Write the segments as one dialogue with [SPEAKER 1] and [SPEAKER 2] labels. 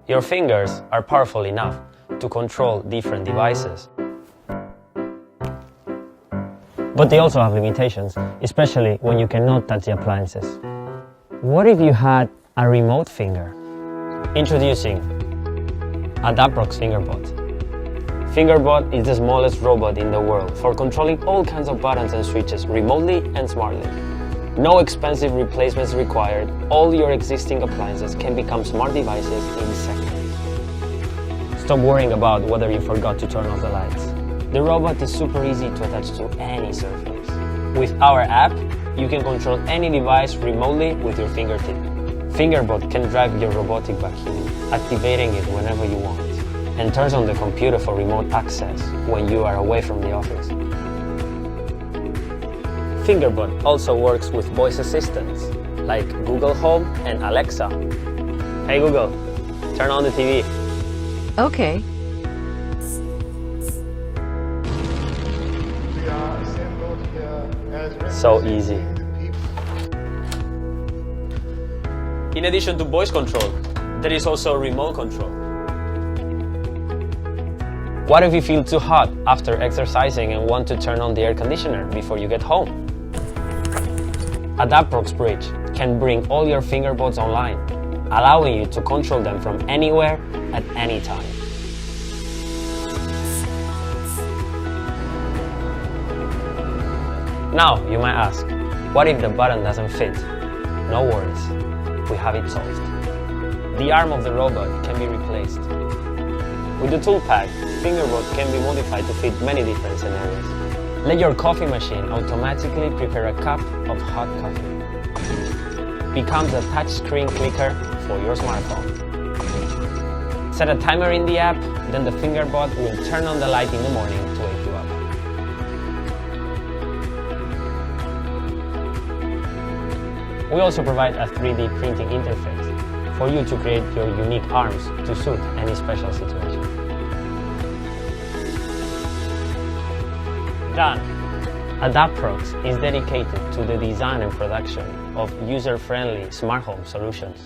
[SPEAKER 1] Your fingers are powerful enough to control different devices. But they also have limitations, especially when you cannot touch the appliances. What if you had a remote finger? Introducing Adapprox Fingerbot. Fingerbot is the smallest robot in the world for controlling all kinds of buttons and switches remotely and smartly. No expensive replacements required. All your existing appliances can become smart devices in seconds. Stop worrying about whether you forgot to turn off the lights. The robot is super easy to attach to any surface. With our app, you can control any device remotely with your fingertip. Fingerbot can drive your robotic vacuum, activating it whenever you want, and turns on the computer for remote access when you are away from the office. Fingerbot also works with voice assistants like Google Home and Alexa. Hey Google, turn on the TV.
[SPEAKER 2] Okay.
[SPEAKER 1] So easy. In addition to voice control, there is also remote control. What if you feel too hot after exercising and want to turn on the air conditioner before you get home? Adapprox Bridge can bring all your fingerbots online, allowing you to control them from anywhere at any time. Now, you might ask, what if the button doesn't fit? No worries, we have it solved. The arm of the robot can be replaced. With the tool pack, Fingerbot can be modified to fit many different scenarios. Let your coffee machine automatically prepare a cup of hot coffee. Becomes a touchscreen clicker for your smartphone. Set a timer in the app, then the Fingerbot will turn on the light in the morning to wake you up. We also provide a 3D printing interface for you to create your unique arms to suit any special situation. Done! Adapprox is dedicated to the design and production of user-friendly smart home solutions.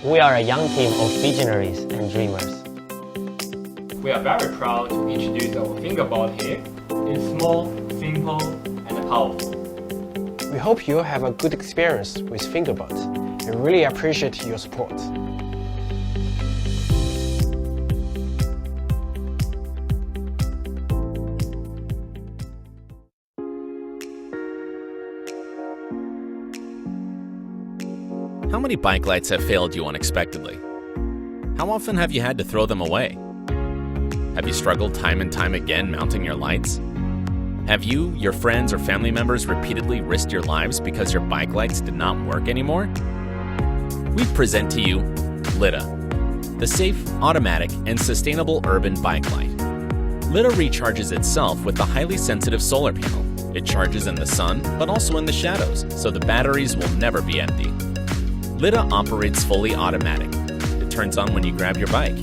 [SPEAKER 1] We are a young team of visionaries and dreamers.
[SPEAKER 3] We are very proud to introduce our Fingerbot here. It's small, simple, and powerful.
[SPEAKER 4] We hope you have a good experience with Fingerbot and really appreciate your support.
[SPEAKER 5] How many bike lights have failed you unexpectedly? How often have you had to throw them away? Have you struggled time and time again mounting your lights? Have you, your friends, or family members repeatedly risked your lives because your bike lights did not work anymore? We present to you Lita, the safe, automatic, and sustainable urban bike light. Lita recharges itself with a highly sensitive solar panel. It charges in the sun, but also in the shadows, so the batteries will never be empty. Lita operates fully automatic. It turns on when you grab your bike,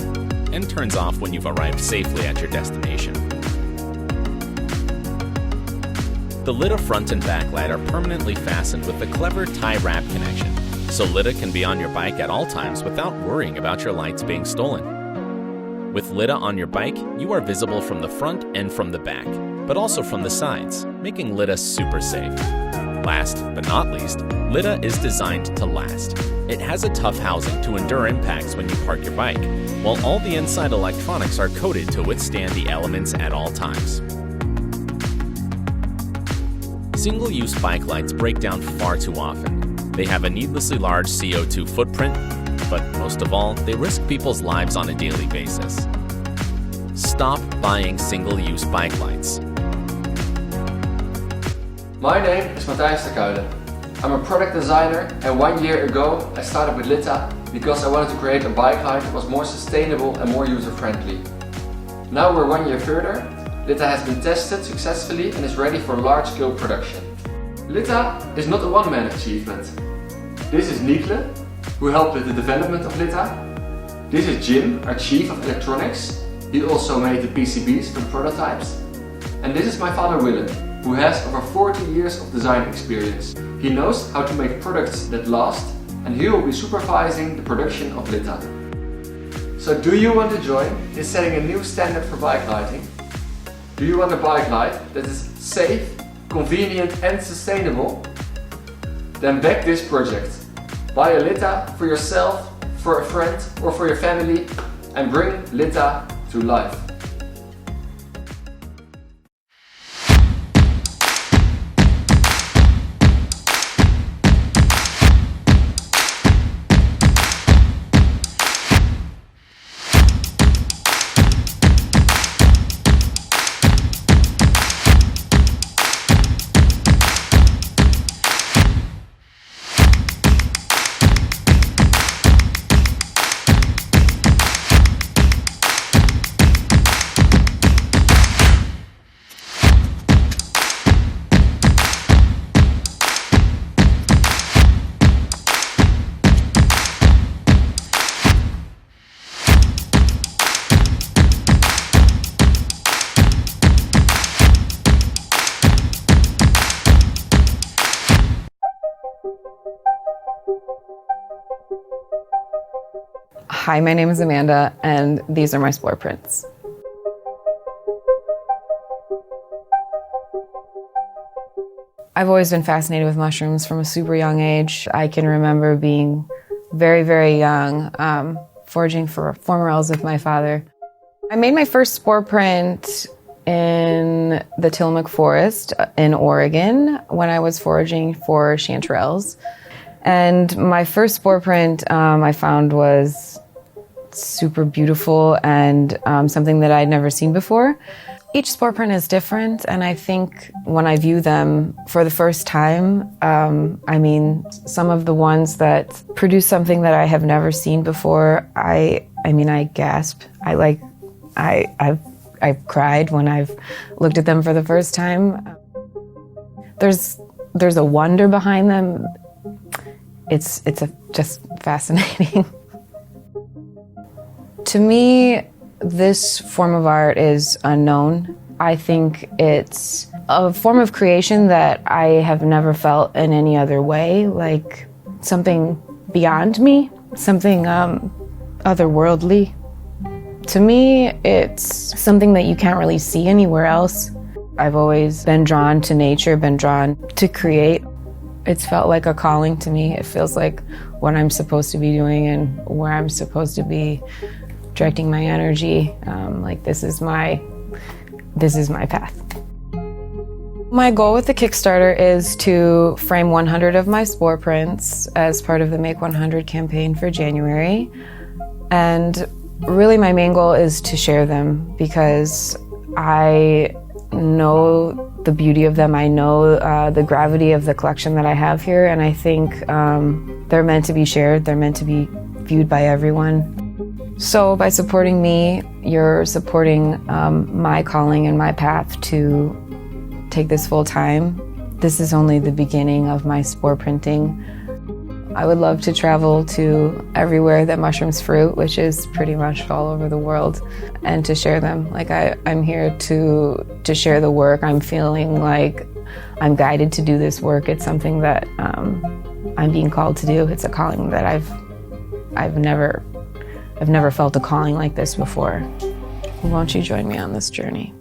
[SPEAKER 5] and turns off when you've arrived safely at your destination. The Lita front and back light are permanently fastened with a clever tie wrap connection, so Lita can be on your bike at all times without worrying about your lights being stolen. With Lita on your bike, you are visible from the front and from the back, but also from the sides, making Lita super safe. Last but not least, Lita is designed to last. It has a tough housing to endure impacts when you park your bike, while all the inside electronics are coated to withstand the elements at all times. Single-use bike lights break down far too often. They have a needlessly large CO2 footprint, but most of all, they risk people's lives on a daily basis. Stop buying single-use bike lights.
[SPEAKER 6] My name is Matthijs de Kuylen. I'm a product designer, and 1 year ago I started with Lita because I wanted to create a bike light that was more sustainable and more user-friendly. Now we're 1 year further. Lita has been tested successfully and is ready for large-scale production. Lita is not a one-man achievement. This is Nikle, who helped with the development of Lita. This is Jim, our chief of electronics. He also made the PCBs for prototypes. And this is my father Willem, who has over 40 years of design experience. He knows how to make products that last, and he will be supervising the production of Lita. So do you want to join in setting a new standard for bike lighting? Do you want a bike light that is safe, convenient and sustainable? Then back this project. Buy a Lita for yourself, for a friend or for your family and bring Lita to life.
[SPEAKER 2] Hi, my name is Amanda, and these are my spore prints. I've always been fascinated with mushrooms from a super young age. I can remember being very, very young, foraging for morels with my father. I made my first spore print in the Tillamook Forest in Oregon when I was foraging for chanterelles. And my first spore print I found was super beautiful and something that I'd never seen before. Each spore print is different, and I think when I view them for the first time, I mean, some of the ones that produce something that I have never seen before, I gasp. I've cried when I've looked at them for the first time. There's a wonder behind them. It's just fascinating. To me, this form of art is unknown. I think it's a form of creation that I have never felt in any other way, like something beyond me, something otherworldly. To me, it's something that you can't really see anywhere else. I've always been drawn to nature, been drawn to create. It's felt like a calling to me. It feels like what I'm supposed to be doing and where I'm supposed to be directing my energy. Like this is my path. My goal with the Kickstarter is to frame 100 of my spore prints as part of the Make 100 campaign for January. And really my main goal is to share them because I know the beauty of them. I know the gravity of the collection that I have here, and I think they're meant to be shared. They're meant to be viewed by everyone. So by supporting me, you're supporting my calling and my path to take this full time. This is only the beginning of my spore printing. I would love to travel to everywhere that mushrooms fruit, which is pretty much all over the world, and to share them. Like I'm here to share the work. I'm feeling like I'm guided to do this work. It's something that I'm being called to do. It's a calling that I've never felt a calling like this before. Won't you join me on this journey?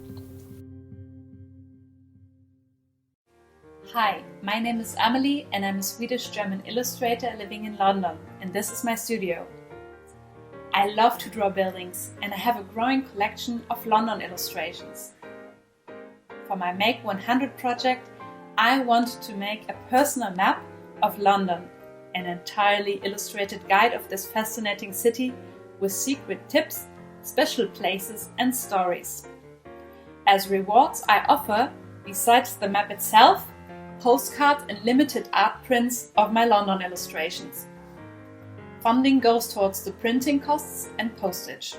[SPEAKER 7] Hi, my name is Amelie and I'm a Swedish-German illustrator living in London, and this is my studio. I love to draw buildings and I have a growing collection of London illustrations. For my Make 100 project, I wanted to make a personal map of London, an entirely illustrated guide of this fascinating city with secret tips, special places and stories. As rewards, I offer, besides the map itself, postcards and limited art prints of my London illustrations. Funding goes towards the printing costs and postage.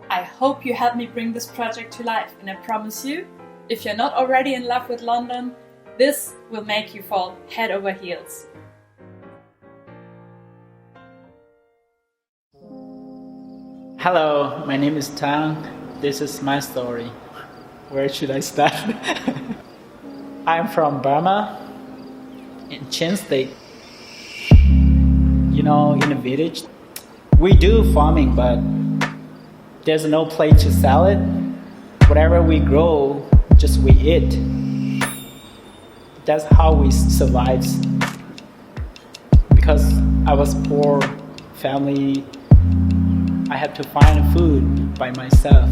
[SPEAKER 7] I hope you help me bring this project to life, and I promise you, if you're not already in love with London, this will make you fall head over heels.
[SPEAKER 8] Hello, my name is Tang. This is my story. Where should I start? I'm from Burma, in Chin State. You know, in a village, We do farming, but there's no place to sell it. Whatever we grow, just we eat. That's how we survive. Because I was poor family, I had to find food by myself.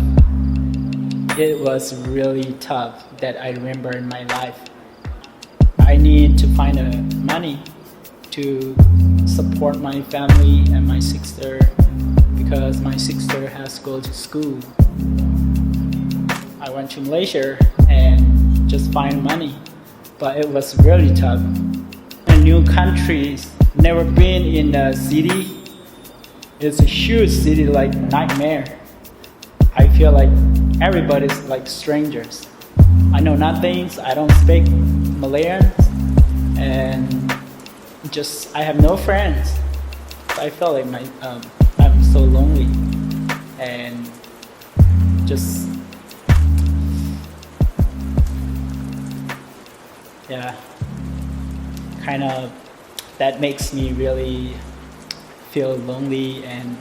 [SPEAKER 8] It was really tough that I remember in my life. I need to find money to support my family and my sister because my sister has to go to school. I went to Malaysia and just find money, but it was really tough. A new country, never been in a city. It's a huge city, like nightmare. I feel like everybody's like strangers. I know nothing, I don't speak Malayan, and just I have no friends. I feel like I'm so lonely, and just yeah, kind of that makes me really feel lonely, and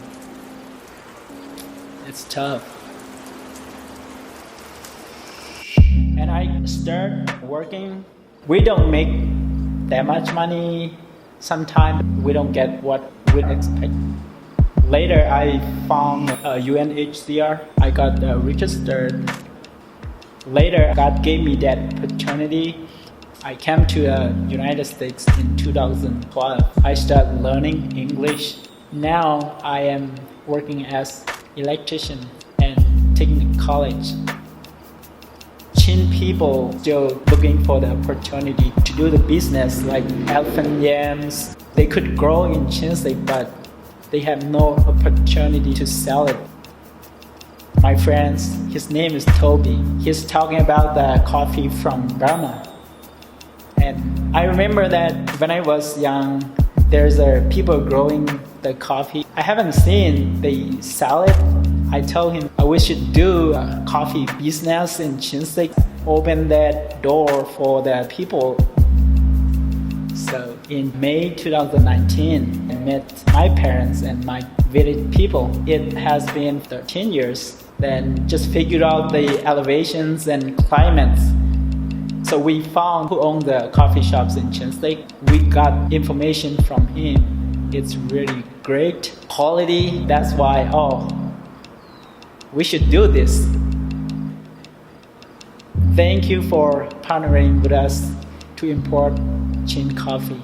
[SPEAKER 8] it's tough. And I start working. We don't make that much money. Sometimes we don't get what we expect. Later, I found UNHCR. I got registered. Later, God gave me that opportunity. I came to the United States in 2012. I started learning English. Now I am working as electrician and taking college. Chin people still looking for the opportunity to do the business like elephant yams. They could grow in Chinsei, but they have no opportunity to sell it. My friends, his name is Toby. He's talking about the coffee from Burma. And I remember that when I was young, there's people growing the coffee. I haven't seen they sell it. I told him we should do a coffee business in Chinsei, open that door for the people. So in May 2019, I met my parents and my village people. It has been 13 years. Then just figured out the elevations and climates. So we found who owned the coffee shops in Chinsei. We got information from him. It's really great quality. That's why, we should do this. Thank you for partnering with us to import Chin coffee.